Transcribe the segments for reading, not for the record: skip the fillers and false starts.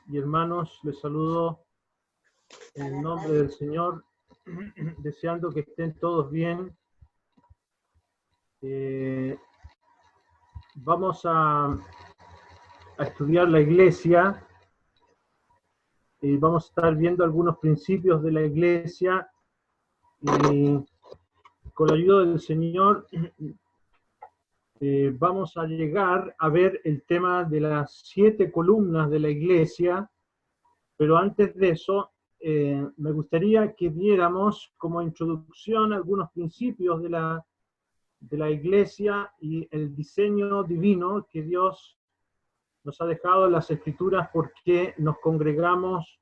y hermanos, les saludo en el nombre del Señor, deseando que estén todos bien. Vamos a estudiar la iglesia y vamos a estar viendo algunos principios de la iglesia y con la ayuda del Señor vamos a llegar a ver el tema de las 7 columnas de la iglesia, pero antes de eso me gustaría que viéramos como introducción algunos principios de la iglesia y el diseño divino que Dios nos ha dejado en las Escrituras, porque nos congregamos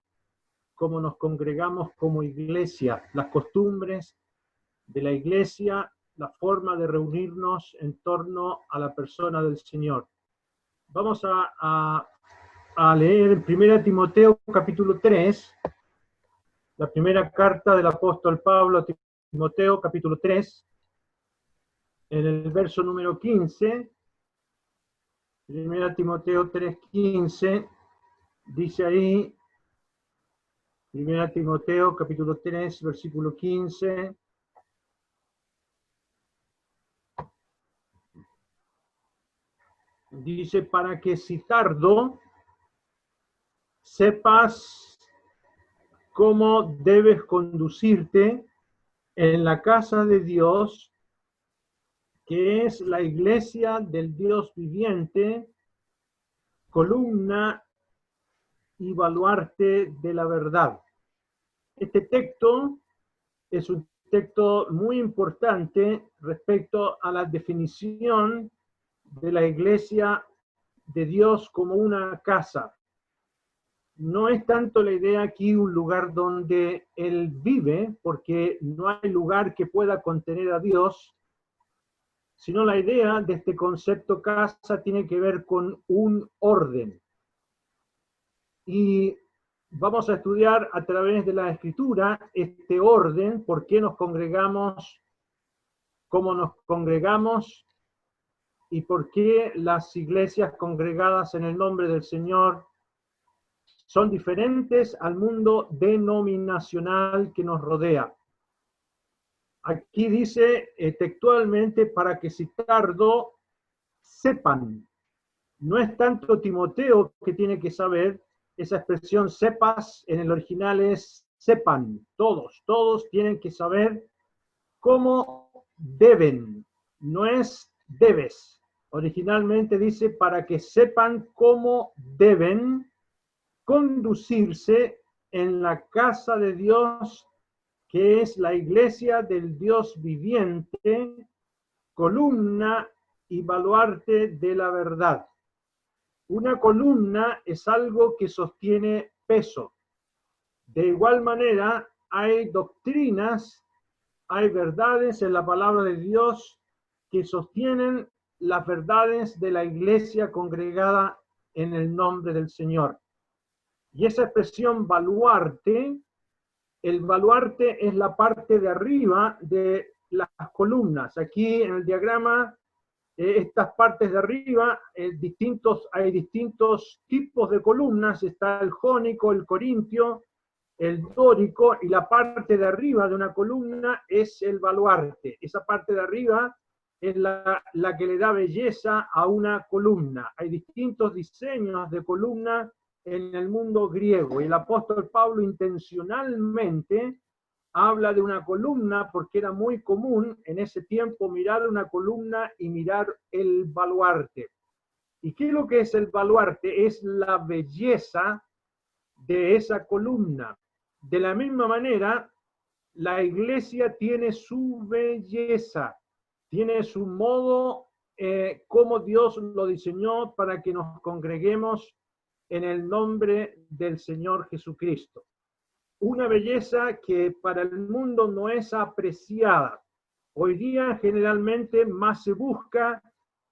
como iglesia, las costumbres de la iglesia, la forma de reunirnos en torno a la persona del Señor. Vamos a leer en 1 Timoteo capítulo 3, la primera carta del apóstol Pablo a Timoteo capítulo 3, en el verso número 15, 1 Timoteo 3:15, dice ahí, 1 Timoteo capítulo 3, versículo 15, dice: para que si tardo, sepas cómo debes conducirte en la casa de Dios, que es la iglesia del Dios viviente, columna y baluarte de la verdad. Este texto es un texto muy importante respecto a la definición de la iglesia de Dios como una casa. No es tanto la idea aquí un lugar donde Él vive, porque no hay lugar que pueda contener a Dios, sino la idea de este concepto casa tiene que ver con un orden. Y vamos a estudiar a través de la Escritura este orden, por qué nos congregamos, cómo nos congregamos y por qué las iglesias congregadas en el nombre del Señor son diferentes al mundo denominacional que nos rodea. Aquí dice textualmente: para que si tardo, sepan. No es tanto Timoteo que tiene que saber, esa expresión sepas en el original es sepan, todos tienen que saber cómo deben, no es debes. Originalmente dice: para que sepan cómo deben conducirse en la casa de Dios, que es la iglesia del Dios viviente, columna y baluarte de la verdad. Una columna es algo que sostiene peso. De igual manera, hay doctrinas, hay verdades en la palabra de Dios que sostienen las verdades de la iglesia congregada en el nombre del Señor. Y esa expresión baluarte, el baluarte es la parte de arriba de las columnas. Aquí en el diagrama, estas partes de arriba, hay distintos tipos de columnas. Está el jónico, el corintio, el dórico, y la parte de arriba de una columna es el baluarte. Esa parte de arriba es la que le da belleza a una columna. Hay distintos diseños de columna en el mundo griego, y el apóstol Pablo intencionalmente habla de una columna porque era muy común en ese tiempo mirar una columna y mirar el baluarte. ¿Y qué es lo que es el baluarte? Es la belleza de esa columna. De la misma manera, la iglesia tiene su belleza, tiene su modo, como Dios lo diseñó para que nos congreguemos en el nombre del Señor Jesucristo. Una belleza que para el mundo no es apreciada. Hoy día generalmente más se busca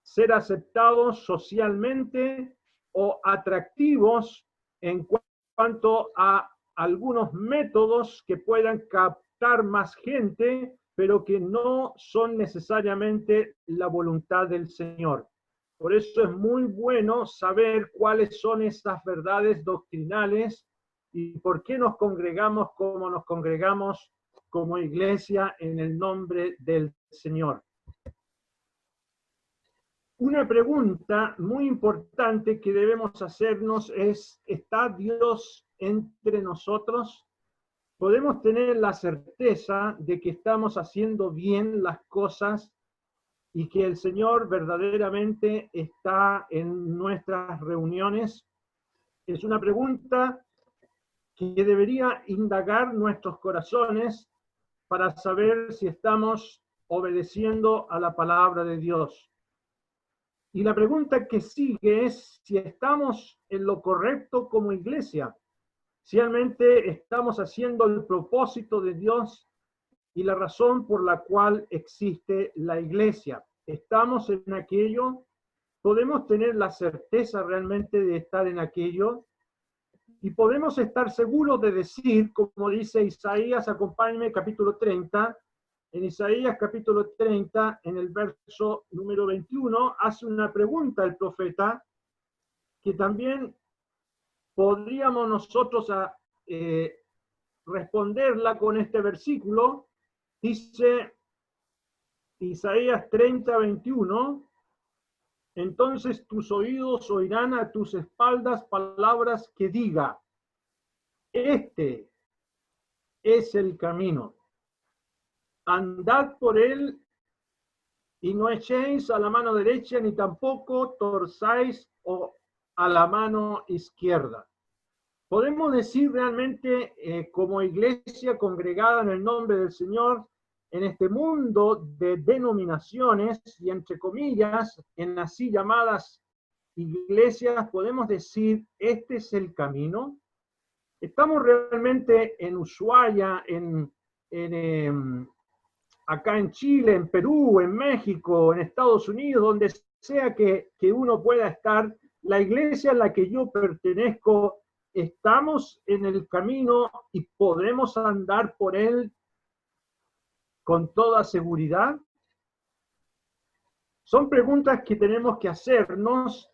ser aceptados socialmente o atractivos en cuanto a algunos métodos que puedan captar más gente, pero que no son necesariamente la voluntad del Señor. Por eso es muy bueno saber cuáles son esas verdades doctrinales y por qué nos congregamos como nos congregamos como iglesia en el nombre del Señor. Una pregunta muy importante que debemos hacernos es, ¿está Dios entre nosotros? ¿Podemos tener la certeza de que estamos haciendo bien las cosas y que el Señor verdaderamente está en nuestras reuniones? Es una pregunta que debería indagar nuestros corazones para saber si estamos obedeciendo a la palabra de Dios. Y la pregunta que sigue es si estamos en lo correcto como iglesia, si realmente estamos haciendo el propósito de Dios y la razón por la cual existe la iglesia. ¿Estamos en aquello? ¿Podemos tener la certeza realmente de estar en aquello? Y podemos estar seguros de decir, como dice Isaías, acompáñenme, capítulo 30, en Isaías capítulo 30, en el verso número 21, hace una pregunta el profeta que también podríamos nosotros responderla con este versículo. Dice Isaías 30, 21, entonces tus oídos oirán a tus espaldas palabras que diga, este es el camino, andad por él y no echéis a la mano derecha ni tampoco torzáis a la mano izquierda. Podemos decir realmente como iglesia congregada en el nombre del Señor, en este mundo de denominaciones y entre comillas, en así llamadas iglesias, podemos decir, este es el camino. Estamos realmente en Ushuaia, acá en Chile, en Perú, en México, en Estados Unidos, donde sea que uno pueda estar, la iglesia a la que yo pertenezco, estamos en el camino y podemos andar por él con toda seguridad. Son preguntas que tenemos que hacernos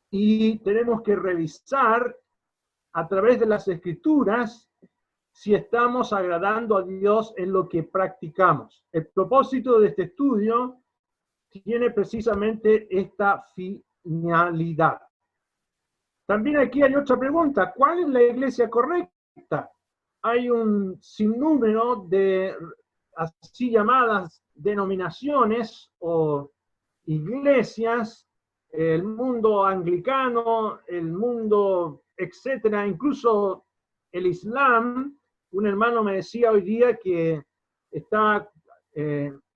y tenemos que revisar a través de las Escrituras si estamos agradando a Dios en lo que practicamos. El propósito de este estudio tiene precisamente esta finalidad. También aquí hay otra pregunta, ¿cuál es la iglesia correcta? Hay un sinnúmero de así llamadas denominaciones o iglesias, el mundo anglicano, el mundo, etcétera, incluso el Islam. Un hermano me decía hoy día que está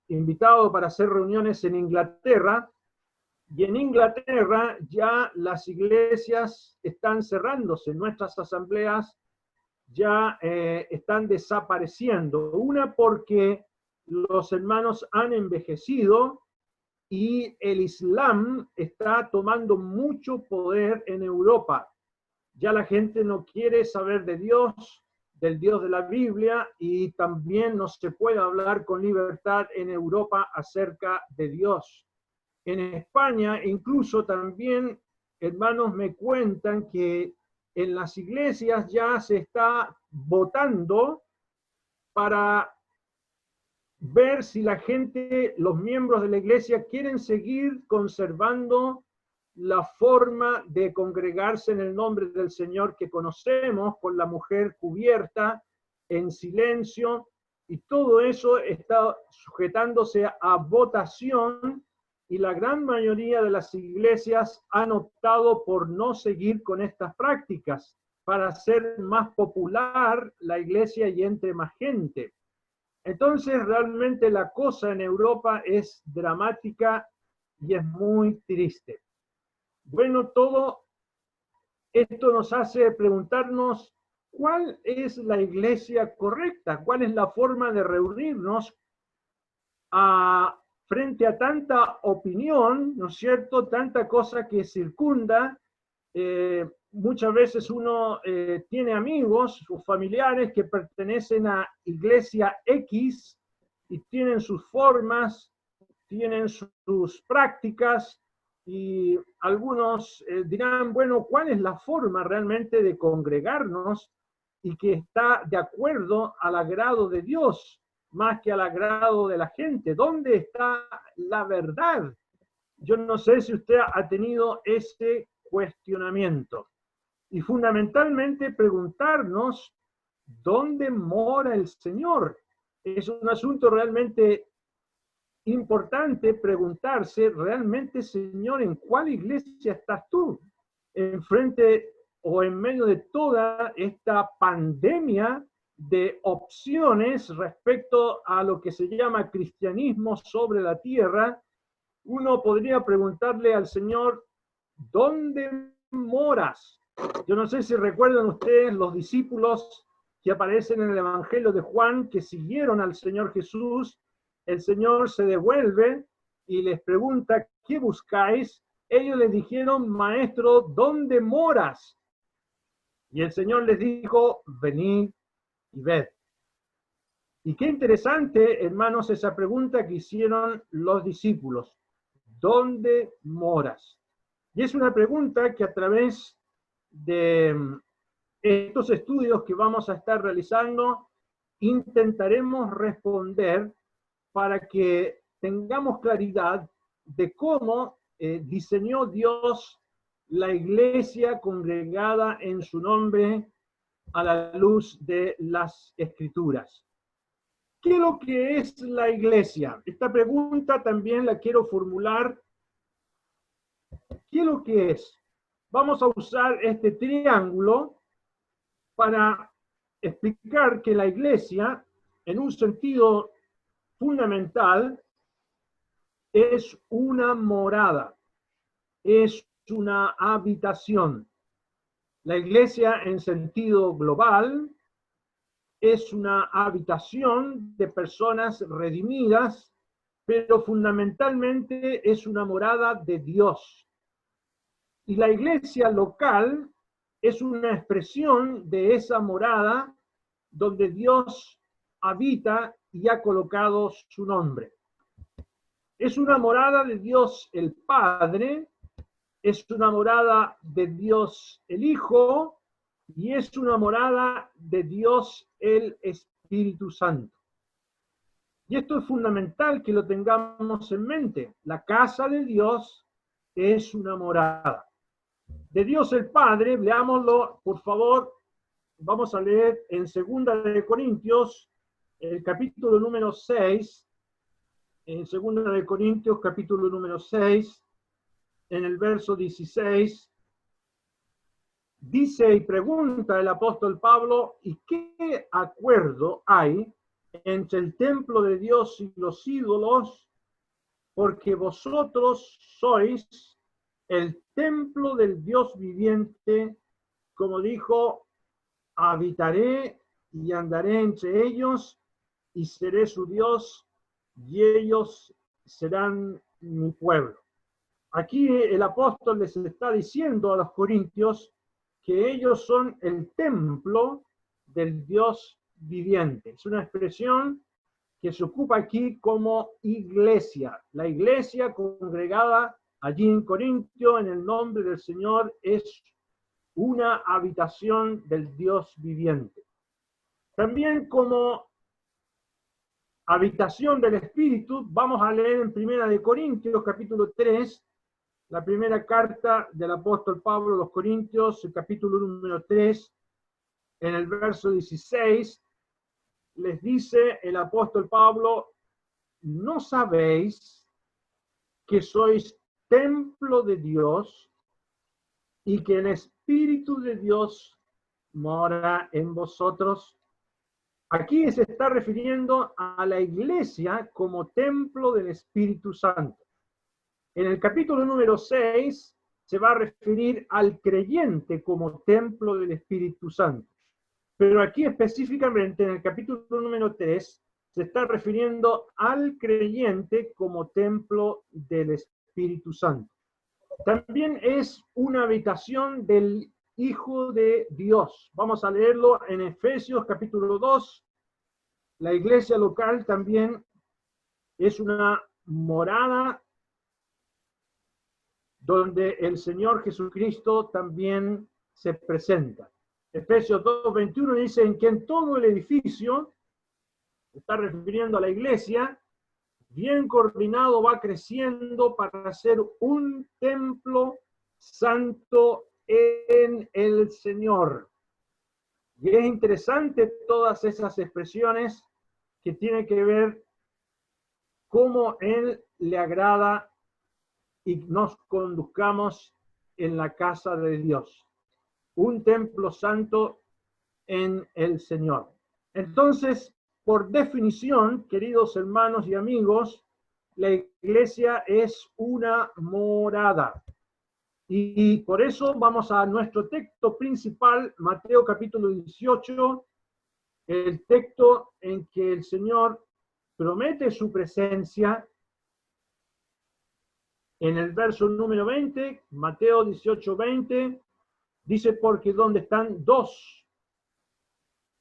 invitado para hacer reuniones en Inglaterra, y en Inglaterra ya las iglesias están cerrándose, nuestras asambleas ya están desapareciendo. Una porque los hermanos han envejecido y el Islam está tomando mucho poder en Europa. Ya la gente no quiere saber de Dios, del Dios de la Biblia, y también no se puede hablar con libertad en Europa acerca de Dios. En España, incluso también, hermanos, me cuentan que en las iglesias ya se está votando para ver si la gente, los miembros de la iglesia, quieren seguir conservando la forma de congregarse en el nombre del Señor que conocemos, con la mujer cubierta, en silencio, y todo eso está sujetándose a votación, y la gran mayoría de las iglesias han optado por no seguir con estas prácticas para hacer más popular la iglesia y entre más gente. Entonces, realmente la cosa en Europa es dramática y es muy triste. Bueno, todo esto nos hace preguntarnos cuál es la iglesia correcta, cuál es la forma de reunirnos frente a tanta opinión, ¿no es cierto?, tanta cosa que circunda. Muchas veces uno tiene amigos o familiares que pertenecen a iglesia X y tienen sus formas, tienen sus prácticas, Y algunos dirán, bueno, ¿cuál es la forma realmente de congregarnos y que está de acuerdo al agrado de Dios más que al agrado de la gente? ¿Dónde está la verdad? Yo no sé si usted ha tenido ese cuestionamiento. Y fundamentalmente preguntarnos, ¿dónde mora el Señor? Es un asunto realmente importante preguntarse realmente, Señor, ¿en cuál iglesia estás tú? Enfrente o en medio de toda esta pandemia de opciones respecto a lo que se llama cristianismo sobre la tierra, uno podría preguntarle al Señor, ¿dónde moras? Yo no sé si recuerdan ustedes los discípulos que aparecen en el Evangelio de Juan que siguieron al Señor Jesús. El Señor se devuelve y les pregunta, ¿qué buscáis? Ellos les dijeron, Maestro, ¿dónde moras? Y el Señor les dijo, venid y ved. Y qué interesante, hermanos, esa pregunta que hicieron los discípulos. ¿Dónde moras? Y es una pregunta que a través de estos estudios que vamos a estar realizando, intentaremos responder para que tengamos claridad de cómo diseñó Dios la iglesia congregada en su nombre a la luz de las Escrituras. ¿Qué es lo que es la iglesia? Esta pregunta también la quiero formular. ¿Qué es lo que es? Vamos a usar este triángulo para explicar que la iglesia, en un sentido fundamental, es una morada, es una habitación. La iglesia, en sentido global, es una habitación de personas redimidas, pero fundamentalmente es una morada de Dios. Y la iglesia local es una expresión de esa morada donde Dios habita y ha colocado su nombre. Es una morada de Dios el Padre, es una morada de Dios el Hijo y es una morada de Dios el Espíritu Santo. Y esto es fundamental que lo tengamos en mente. La casa de Dios es una morada. De Dios el Padre, leámoslo, por favor, vamos a leer en 2 de Corintios, el capítulo número 6, en 2 de Corintios, capítulo número 6, en el verso 16, dice y pregunta el apóstol Pablo, ¿y qué acuerdo hay entre el templo de Dios y los ídolos? Porque vosotros sois el templo del Dios viviente, como dijo, habitaré y andaré entre ellos y seré su Dios y ellos serán mi pueblo. Aquí el apóstol les está diciendo a los corintios que ellos son el templo del Dios viviente. Es una expresión que se ocupa aquí como iglesia. La iglesia congregada allí en Corintio en el nombre del Señor es una habitación del Dios viviente. También como habitación del Espíritu, vamos a leer en 1 Corintios capítulo 3, la primera carta del apóstol Pablo a los Corintios, el capítulo número 3, en el verso 16, les dice el apóstol Pablo, ¿no sabéis que sois templo de Dios y que el Espíritu de Dios mora en vosotros? Aquí se está refiriendo a la iglesia como templo del Espíritu Santo. En el capítulo número 6 se va a referir al creyente como templo del Espíritu Santo. Pero aquí específicamente en el capítulo número 3 se está refiriendo al creyente como templo del Espíritu Santo. También es una habitación del Hijo de Dios. Vamos a leerlo en Efesios capítulo 2. La iglesia local también es una morada donde el Señor Jesucristo también se presenta. Efesios 2:21 dice en que en todo el edificio, está refiriendo a la iglesia, bien coordinado va creciendo para ser un templo santo en el Señor. Y es interesante todas esas expresiones que tienen que ver cómo Él le agrada y nos conduzcamos en la casa de Dios. Un templo santo en el Señor. Entonces, por definición, queridos hermanos y amigos, la iglesia es una morada. Y por eso vamos a nuestro texto principal, Mateo capítulo 18, el texto en que el Señor promete su presencia. En el verso número 20, Mateo 18:20, dice, porque donde están dos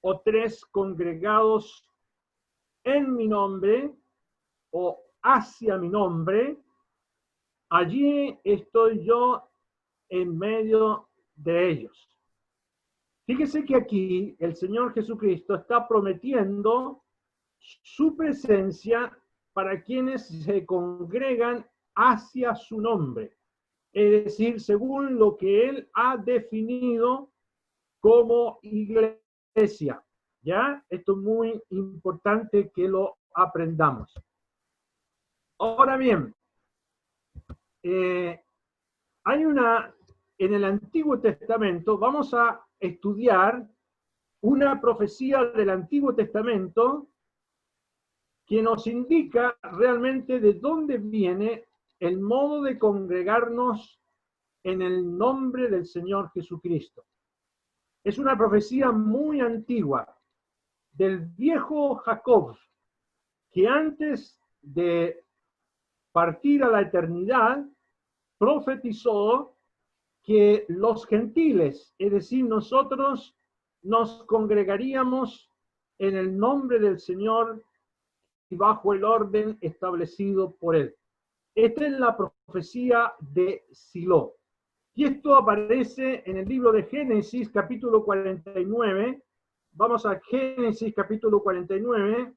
o tres congregados en mi nombre o hacia mi nombre, allí estoy yo en medio de ellos. Fíjese que aquí el Señor Jesucristo está prometiendo su presencia para quienes se congregan hacia su nombre, es decir, según lo que Él ha definido como iglesia. ¿Ya? Esto es muy importante que lo aprendamos. Ahora bien, hay en el Antiguo Testamento, vamos a estudiar una profecía del Antiguo Testamento que nos indica realmente de dónde viene el modo de congregarnos en el nombre del Señor Jesucristo. Es una profecía muy antigua del viejo Jacob, que antes de partir a la eternidad, profetizó que los gentiles, es decir, nosotros nos congregaríamos en el nombre del Señor y bajo el orden establecido por él. Esta es la profecía de Silo. Y esto aparece en el libro de Génesis, capítulo 49. Vamos a Génesis, capítulo 49.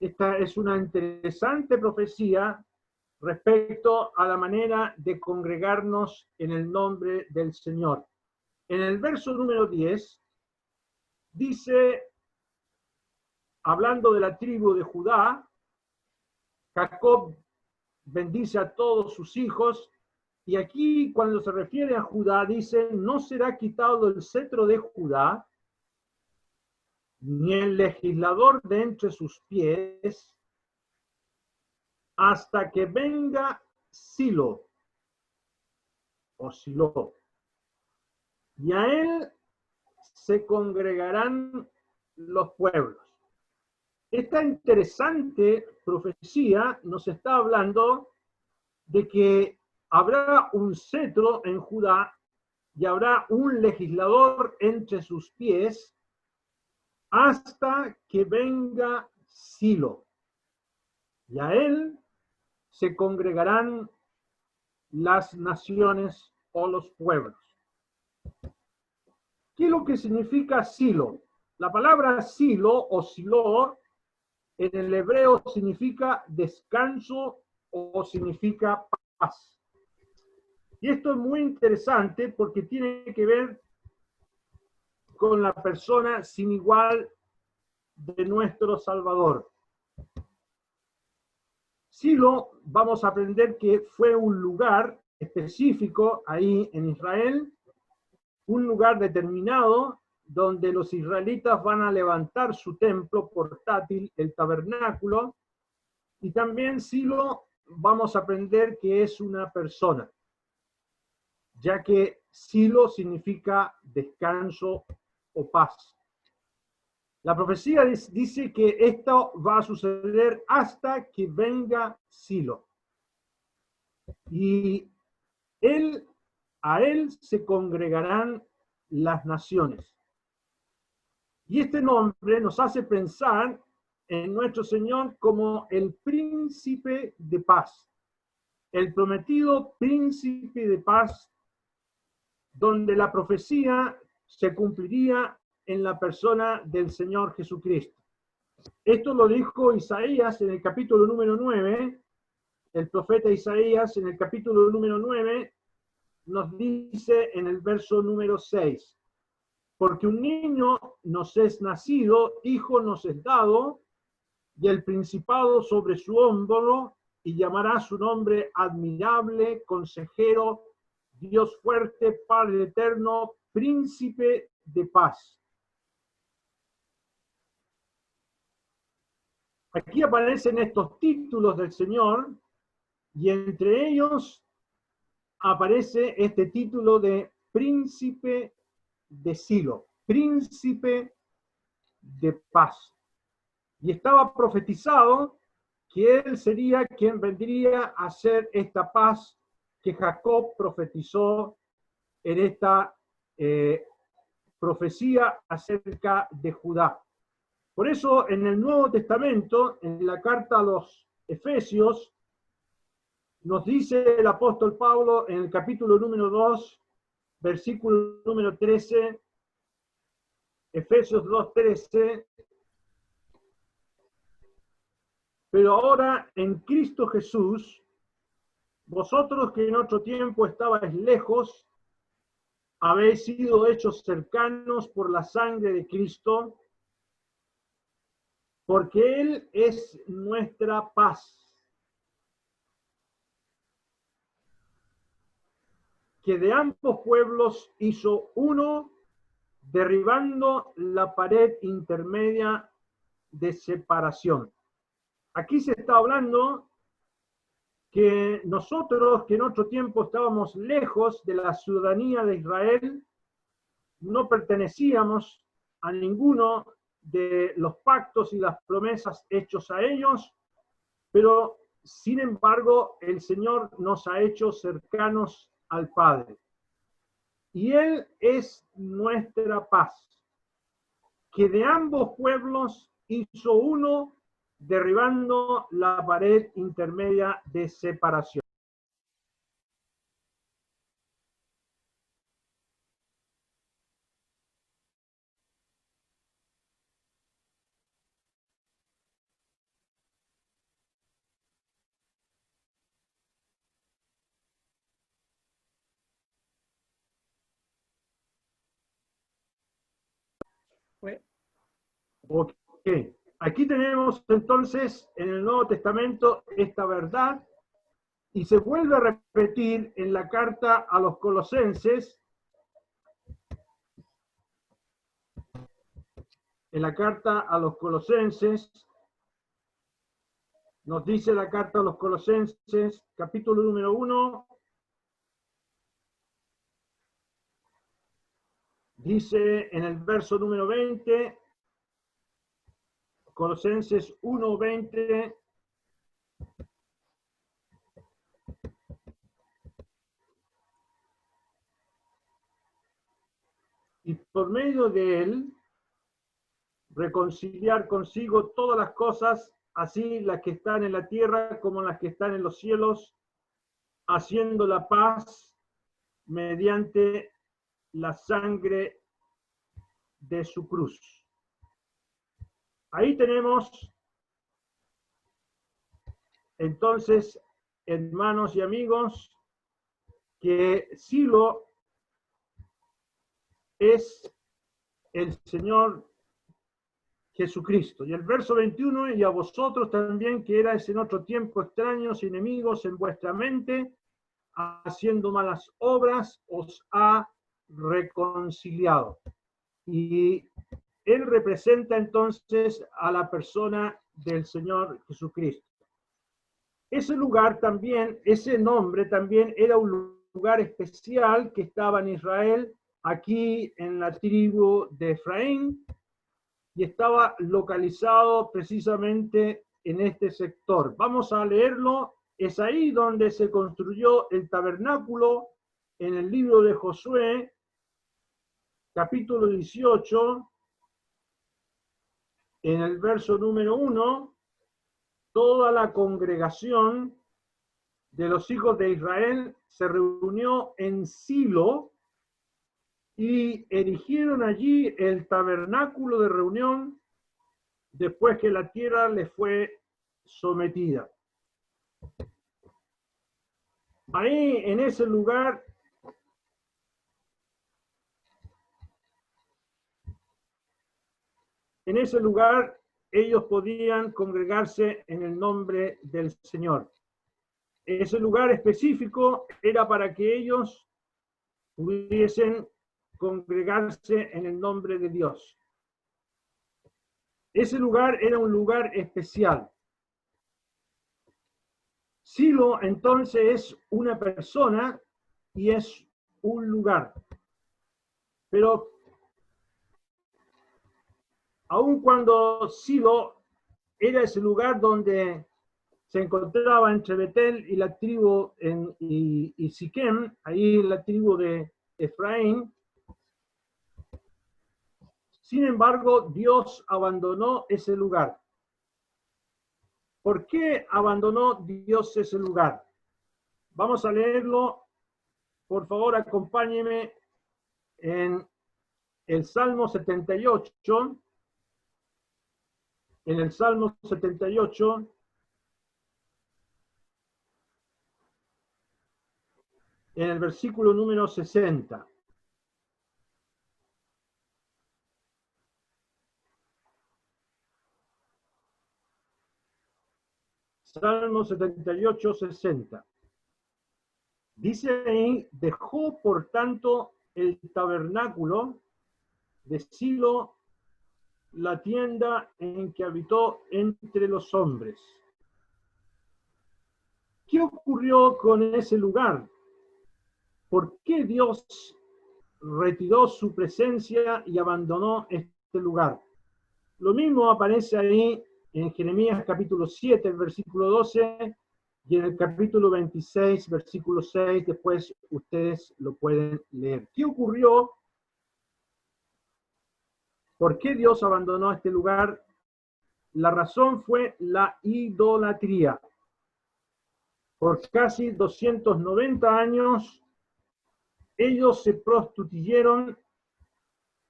Esta es una interesante profecía respecto a la manera de congregarnos en el nombre del Señor. En el verso número 10, dice, hablando de la tribu de Judá, Jacob bendice a todos sus hijos, y aquí cuando se refiere a Judá, dice, no será quitado el cetro de Judá, ni el legislador de entre sus pies, hasta que venga Silo, o Silo, y a él se congregarán los pueblos. Esta interesante profecía nos está hablando de que habrá un cetro en Judá y habrá un legislador entre sus pies hasta que venga Silo. Y a él se congregarán las naciones o los pueblos. ¿Qué es lo que significa Silo? La palabra Silo o Silo en el hebreo significa descanso o significa paz. Y esto es muy interesante porque tiene que ver con la persona sin igual de nuestro Salvador. Silo, vamos a aprender que fue un lugar específico ahí en Israel, un lugar determinado donde los israelitas van a levantar su templo portátil, el tabernáculo, y también Silo vamos a aprender que es una persona, ya que Silo significa descanso o paz. La profecía dice que esto va a suceder hasta que venga Silo. Y a él se congregarán las naciones. Y este nombre nos hace pensar en nuestro Señor como el príncipe de paz. el prometido príncipe de paz, donde la profecía se cumpliría en la persona del Señor Jesucristo. Esto lo dijo Isaías en el capítulo número 9, el profeta Isaías en el capítulo número 9 nos dice en el verso número 6, porque un niño nos es nacido, hijo nos es dado, y el principado sobre su hombro, y llamará su nombre admirable, consejero, Dios fuerte, Padre eterno, príncipe de paz. Aquí aparecen estos títulos del Señor, y entre ellos aparece este título de príncipe de Silo, príncipe de paz. Y estaba profetizado que él sería quien vendría a hacer esta paz que Jacob profetizó en esta profecía acerca de Judá. Por eso en el Nuevo Testamento, en la carta a los Efesios, nos dice el apóstol Pablo en el capítulo número 2, versículo número 13, Efesios 2:13, pero ahora en Cristo Jesús, vosotros que en otro tiempo estabais lejos, habéis sido hechos cercanos por la sangre de Cristo, porque Él es nuestra paz, que de ambos pueblos hizo uno, derribando la pared intermedia de separación. Aquí se está hablando que nosotros, que en otro tiempo estábamos lejos de la ciudadanía de Israel, no pertenecíamos a ninguno de los pactos y las promesas hechos a ellos, pero sin embargo el Señor nos ha hecho cercanos al Padre. Y Él es nuestra paz, que de ambos pueblos hizo uno, derribando la pared intermedia de separación. Ok, aquí tenemos entonces en el Nuevo Testamento esta verdad y se vuelve a repetir en la carta a los Colosenses. En la carta a los Colosenses, nos dice la carta a los Colosenses, capítulo número 1, dice en el verso número 20, Colosenses 1:20, y por medio de él reconciliar consigo todas las cosas, así las que están en la tierra como las que están en los cielos, haciendo la paz mediante la sangre de su cruz. Ahí tenemos entonces, hermanos y amigos, que Silo es el Señor Jesucristo. Y el verso 21, y a vosotros también, que erais en otro tiempo extraños y enemigos en vuestra mente, haciendo malas obras, os ha reconciliado. Y él representa entonces a la persona del Señor Jesucristo. Ese lugar también, ese nombre también era un lugar especial que estaba en Israel, aquí en la tribu de Efraín, y estaba localizado precisamente en este sector. Vamos a leerlo. Es ahí donde se construyó el tabernáculo en el libro de Josué, capítulo 18, en el verso número 1, toda la congregación de los hijos de Israel se reunió en Silo y erigieron allí el tabernáculo de reunión después que la tierra les fue sometida. Ahí, en ese lugar, ellos podían congregarse en el nombre del Señor. Ese lugar específico era para que ellos pudiesen congregarse en el nombre de Dios. Ese lugar era un lugar especial. Silo entonces es una persona y es un lugar. Pero aun cuando Silo era ese lugar donde se encontraba entre Betel y la tribu y Siquem, ahí la tribu de Efraín, sin embargo, Dios abandonó ese lugar. ¿Por qué abandonó Dios ese lugar? Vamos a leerlo. Por favor, acompáñeme en el Salmo 78. En el Salmo 78, en el versículo número 60. Salmo 78, 60. Dice ahí, dejó por tanto el tabernáculo de Silo, la tienda en que habitó entre los hombres. ¿Qué ocurrió con ese lugar? ¿Por qué Dios retiró su presencia y abandonó este lugar? Lo mismo aparece ahí en Jeremías capítulo 7, versículo 12, y en el capítulo 26, versículo 6, después ustedes lo pueden leer. ¿Qué ocurrió? ¿Por qué Dios abandonó este lugar? La razón fue la idolatría. Por casi 290 años, ellos se prostituyeron,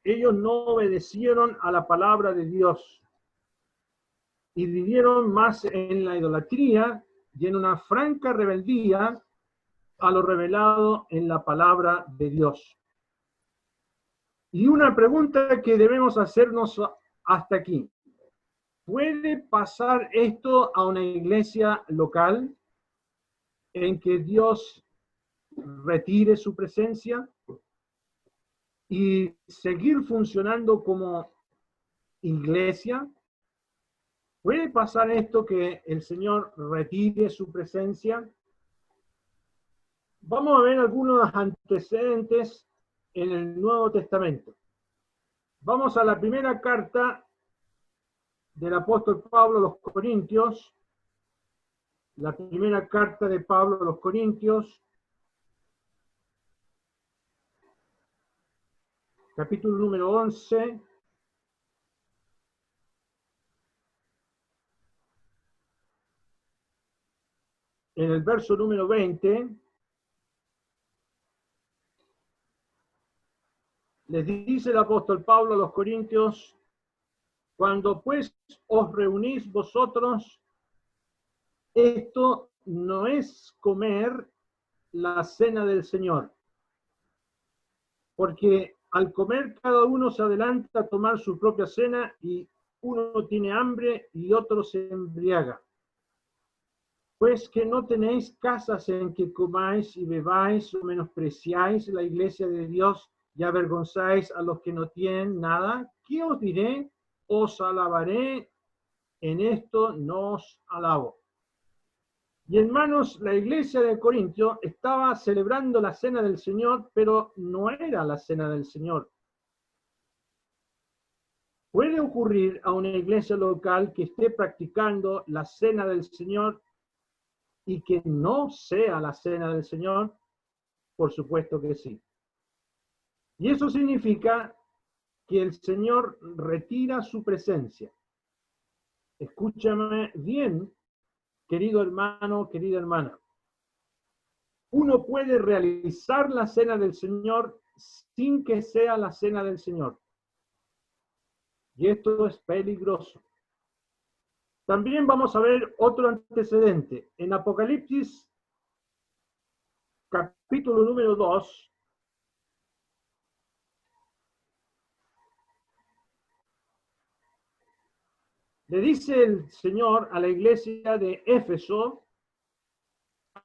ellos no obedecieron a la palabra de Dios y vivieron más en la idolatría y en una franca rebeldía a lo revelado en la palabra de Dios. Y una pregunta que debemos hacernos hasta aquí. ¿Puede pasar esto a una iglesia local en que Dios retire su presencia y seguir funcionando como iglesia? ¿Puede pasar esto que el Señor retire su presencia? Vamos a ver algunos antecedentes en el Nuevo Testamento. Vamos a la primera carta del apóstol Pablo a los Corintios, la primera carta de Pablo a los Corintios, capítulo número 11, en el verso número 20, les dice el apóstol Pablo a los Corintios, cuando pues os reunís vosotros, esto no es comer la cena del Señor, porque al comer cada uno se adelanta a tomar su propia cena y uno tiene hambre y otro se embriaga. Pues que no tenéis casas en que comáis y bebáis o menospreciáis la iglesia de Dios y avergonzáis a los que no tienen nada. ¿Qué os diré? Os alabaré, en esto no os alabo. Y hermanos, la iglesia de Corintio estaba celebrando la cena del Señor, pero no era la cena del Señor. Puede ocurrir a una iglesia local que esté practicando la cena del Señor y que no sea la cena del Señor. Por supuesto que sí. Y eso significa que el Señor retira su presencia. Escúchame bien, querido hermano, querida hermana. uno puede realizar la cena del Señor sin que sea la cena del Señor. Y esto es peligroso. También vamos a ver otro antecedente. En Apocalipsis, capítulo número 2, le dice el Señor a la iglesia de Éfeso,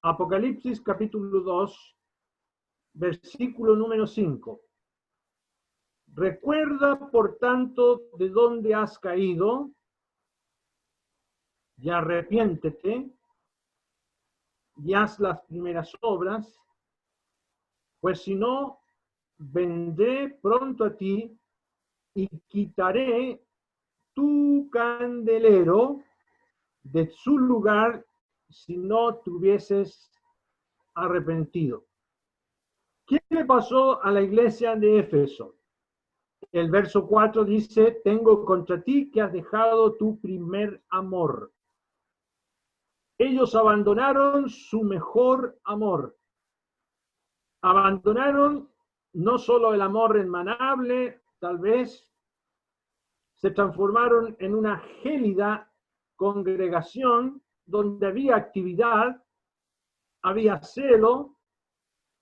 Apocalipsis capítulo 2, versículo número 5. Recuerda, por tanto, de dónde has caído y arrepiéntete y haz las primeras obras, pues si no, vendré pronto a ti y quitaré tu candelero de su lugar si no te hubieses arrepentido. ¿Qué le pasó a la iglesia de Éfeso? El verso 4 dice, tengo contra ti que has dejado tu primer amor. Ellos abandonaron su mejor amor. Abandonaron no solo el amor enmanable, tal vez se transformaron en una gélida congregación donde había actividad, había celo,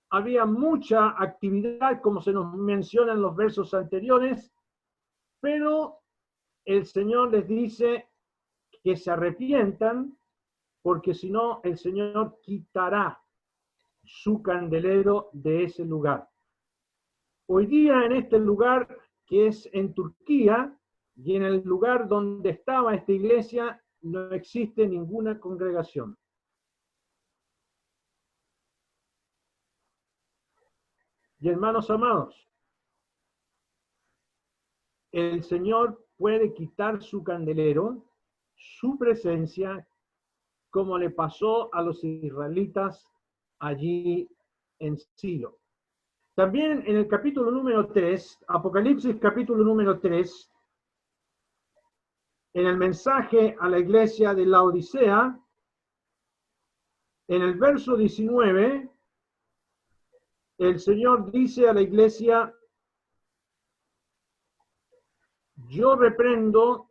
había mucha actividad, como se nos menciona en los versos anteriores, pero el Señor les dice que se arrepientan, porque si no, el Señor quitará su candelero de ese lugar. Hoy día en este lugar que es en Turquía y en el lugar donde estaba esta iglesia no existe ninguna congregación. Y hermanos amados, el Señor puede quitar su candelero, su presencia, como le pasó a los israelitas allí en Silo. También en el capítulo número 3, Apocalipsis capítulo número 3, en el mensaje a la iglesia de la Odisea, en el verso 19, el Señor dice a la iglesia, yo reprendo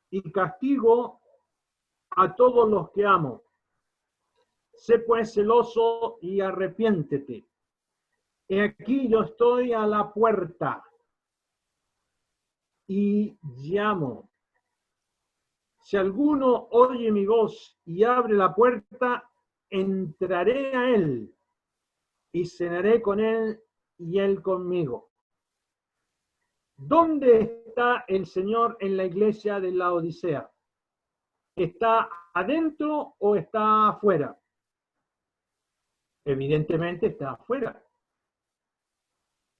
y castigo a todos los que amo. Sé pues celoso y arrepiéntete. He aquí yo estoy a la puerta y llamo. Si alguno oye mi voz y abre la puerta, entraré a él y cenaré con él y él conmigo. ¿Dónde está el Señor en la iglesia de la Odisea? ¿Está adentro o está afuera? Evidentemente está afuera.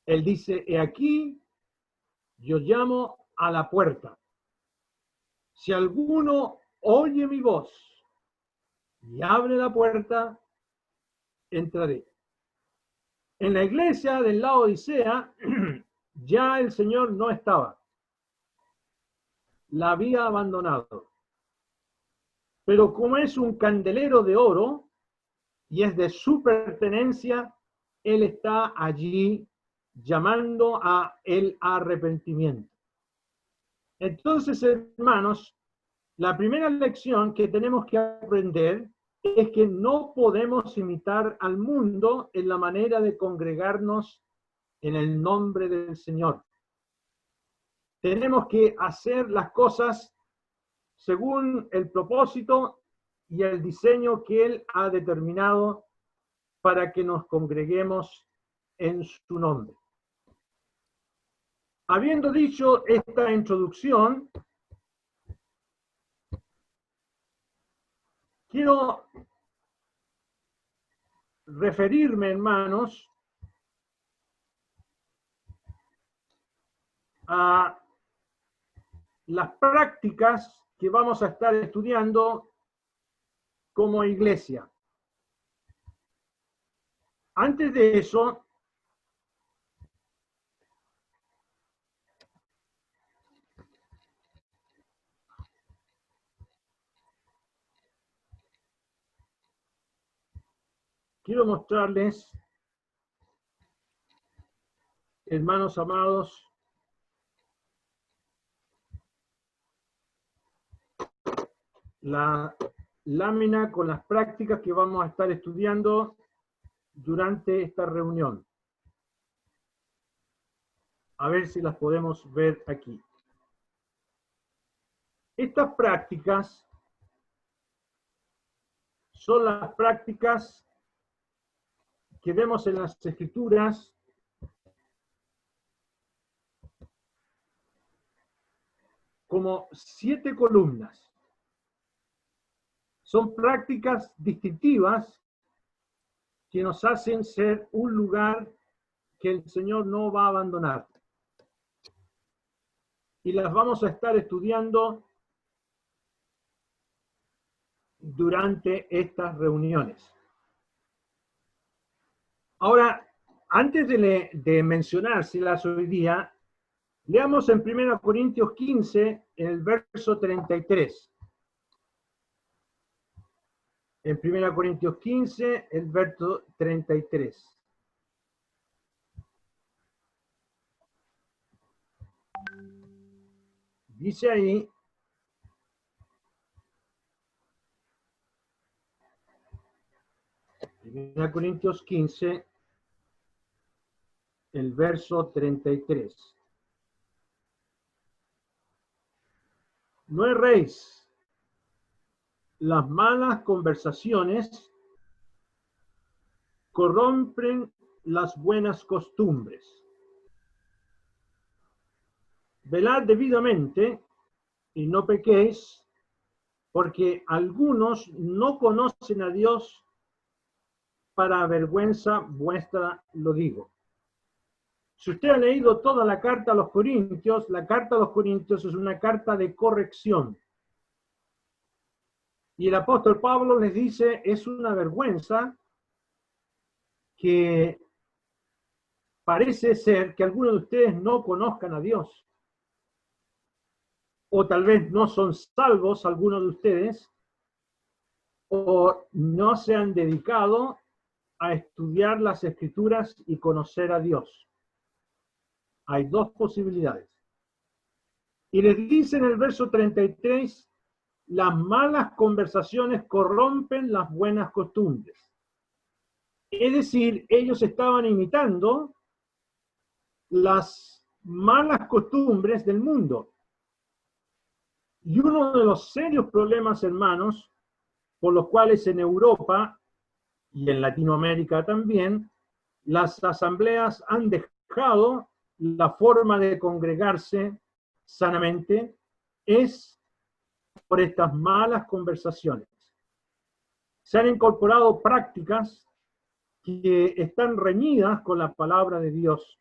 Él dice, he aquí, yo llamo a la puerta. Si alguno oye mi voz y abre la puerta, entraré. En la iglesia del la Odisea, ya el Señor no estaba. La había abandonado. Pero como es un candelero de oro y es de su pertenencia, Él está allí llamando a el arrepentimiento. Entonces, hermanos, la primera lección que tenemos que aprender es que no podemos imitar al mundo en la manera de congregarnos en el nombre del Señor. Tenemos que hacer las cosas según el propósito y el diseño que Él ha determinado para que nos congreguemos en su nombre. Habiendo dicho esta introducción, quiero referirme, hermanos, a las prácticas que vamos a estar estudiando como iglesia. Antes de eso, quiero mostrarles, hermanos amados, la lámina con las prácticas que vamos a estar estudiando durante esta reunión. A ver si las podemos ver aquí. Estas prácticas son las prácticas que vemos en las Escrituras como 7 columnas. Son prácticas distintivas que nos hacen ser un lugar que el Señor no va a abandonar. Y las vamos a estar estudiando durante estas reuniones. Ahora, antes de mencionárselas hoy día, leamos en 1 Corintios 15, el verso 33. En 1 Corintios 15, el verso 33. Dice ahí, en Corintios 15, el verso 33. No erréis, las malas conversaciones corrompen las buenas costumbres. Velad debidamente y no pequéis, porque algunos no conocen a Dios, para vergüenza vuestra lo digo. Si usted ha leído toda la carta a los Corintios, la carta a los Corintios es una carta de corrección. Y el apóstol Pablo les dice, es una vergüenza que parece ser que algunos de ustedes no conozcan a Dios. O tal vez no son salvos algunos de ustedes, o no se han dedicado a estudiar las Escrituras y conocer a Dios. Hay dos posibilidades. Y les dice en el verso 33, las malas conversaciones corrompen las buenas costumbres. Es decir, ellos estaban imitando las malas costumbres del mundo. Y uno de los serios problemas, hermanos, por los cuales en Europa y en Latinoamérica también, las asambleas han dejado la forma de congregarse sanamente, es por estas malas conversaciones. Se han incorporado prácticas que están reñidas con la palabra de Dios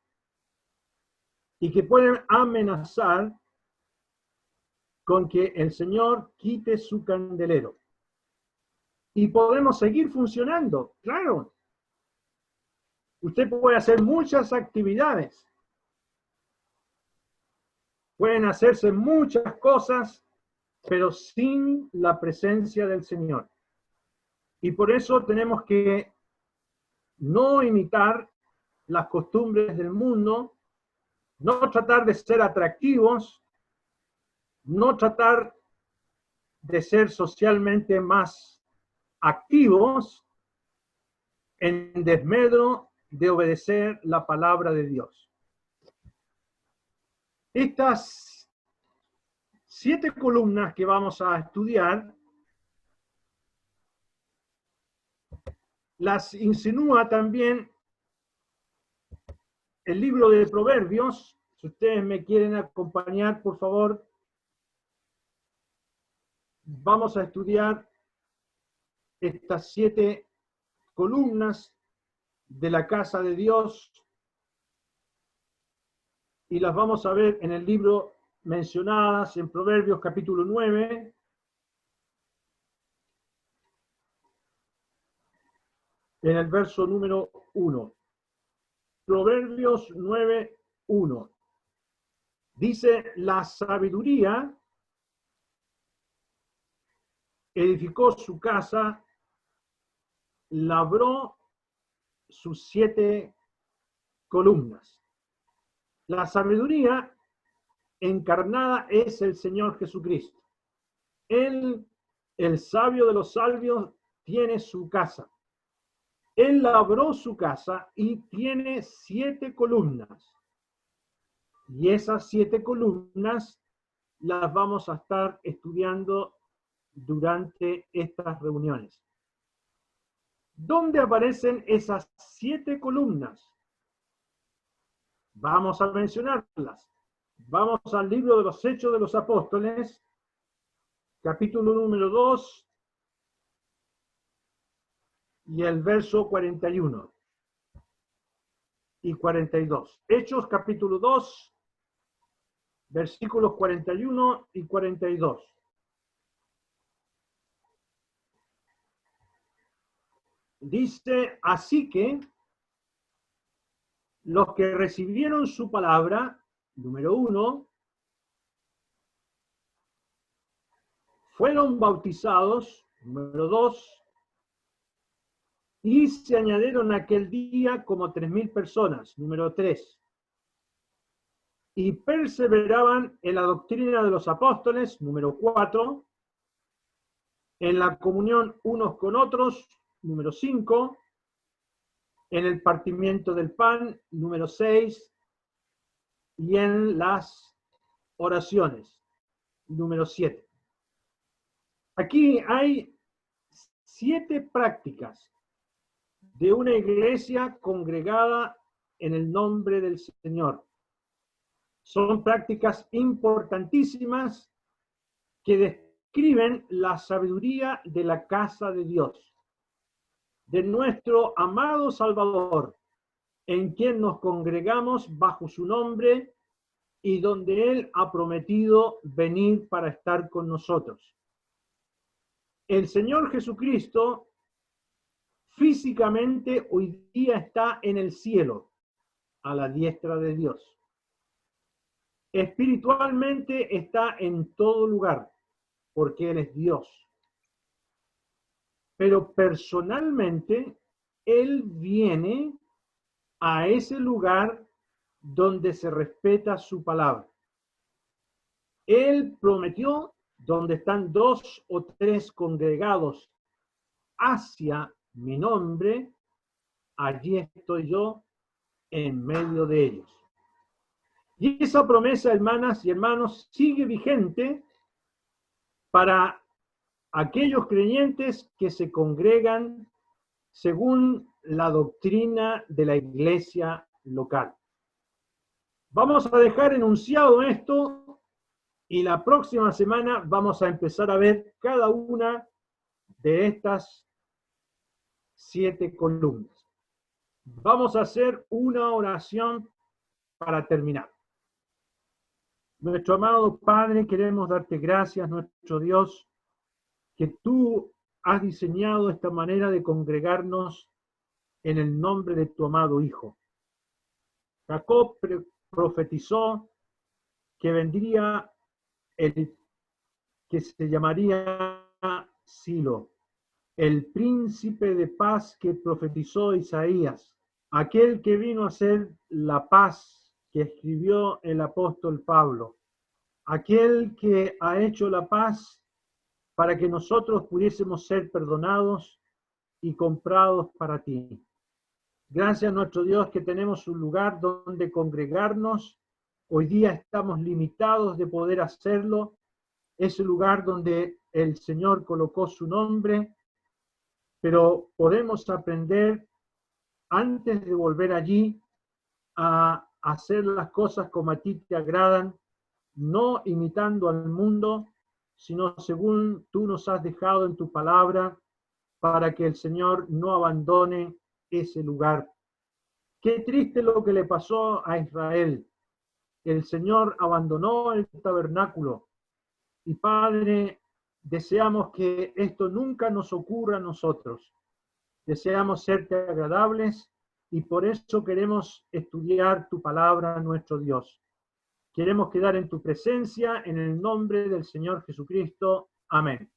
y que pueden amenazar con que el Señor quite su candelero. Y podemos seguir funcionando, claro. Usted puede hacer muchas actividades. Pueden hacerse muchas cosas, pero sin la presencia del Señor. Y por eso tenemos que no imitar las costumbres del mundo, no tratar de ser atractivos, no tratar de ser socialmente más activos en desmedro de obedecer la palabra de Dios. Estas 7 columnas que vamos a estudiar las insinúa también el libro de Proverbios. Si ustedes me quieren acompañar, por favor, vamos a estudiar estas 7 columnas de la casa de Dios y las vamos a ver en el libro mencionadas en Proverbios capítulo 9, en el verso número 1. Proverbios 9, 1. Dice, la sabiduría edificó su casa, labró sus 7 columnas. La sabiduría encarnada es el Señor Jesucristo. Él, el sabio de los sabios, tiene su casa. Él labró su casa y tiene 7 columnas. Y esas 7 columnas las vamos a estar estudiando durante estas reuniones. ¿Dónde aparecen esas 7 columnas? Vamos a mencionarlas. Vamos al libro de los Hechos de los Apóstoles, capítulo número 2 y el verso 41 y 42. Hechos capítulo 2, versículos 41 y 42. Dice, así que los que recibieron su palabra, número 1, fueron bautizados, número 2, y se añadieron aquel día como 3.000 personas, número 3. Y perseveraban en la doctrina de los apóstoles, número 4, en la comunión unos con otros, número 5, en el partimiento del pan, número 6, y en las oraciones, número 7. Aquí hay 7 prácticas de una iglesia congregada en el nombre del Señor. Son prácticas importantísimas que describen la sabiduría de la casa de Dios, de nuestro amado Salvador, en quien nos congregamos bajo su nombre y donde Él ha prometido venir para estar con nosotros. El Señor Jesucristo físicamente hoy día está en el cielo, a la diestra de Dios. Espiritualmente está en todo lugar, porque Él es Dios. Pero personalmente, Él viene a ese lugar donde se respeta su palabra. Él prometió, donde están 2 o 3 congregados hacia mi nombre, allí estoy yo en medio de ellos. Y esa promesa, hermanas y hermanos, sigue vigente para aquellos creyentes que se congregan según la doctrina de la iglesia local. Vamos a dejar enunciado esto y la próxima semana vamos a empezar a ver cada una de estas 7 columnas. Vamos a hacer una oración para terminar. Nuestro amado Padre, queremos darte gracias, nuestro Dios, que tú has diseñado esta manera de congregarnos en el nombre de tu amado Hijo. Jacob profetizó que vendría el que se llamaría Silo, el príncipe de paz que profetizó Isaías, aquel que vino a ser la paz que escribió el apóstol Pablo, aquel que ha hecho la paz para que nosotros pudiésemos ser perdonados y comprados para ti. Gracias a nuestro Dios que tenemos un lugar donde congregarnos. Hoy día estamos limitados de poder hacerlo. Es el lugar donde el Señor colocó su nombre, pero podemos aprender antes de volver allí a hacer las cosas como a ti te agradan, no imitando al mundo, sino según tú nos has dejado en tu palabra, para que el Señor no abandone ese lugar. Qué triste lo que le pasó a Israel. El Señor abandonó el tabernáculo. Y Padre, deseamos que esto nunca nos ocurra a nosotros. Deseamos serte agradables y por eso queremos estudiar tu palabra, nuestro Dios. Queremos quedar en tu presencia, en el nombre del Señor Jesucristo. Amén.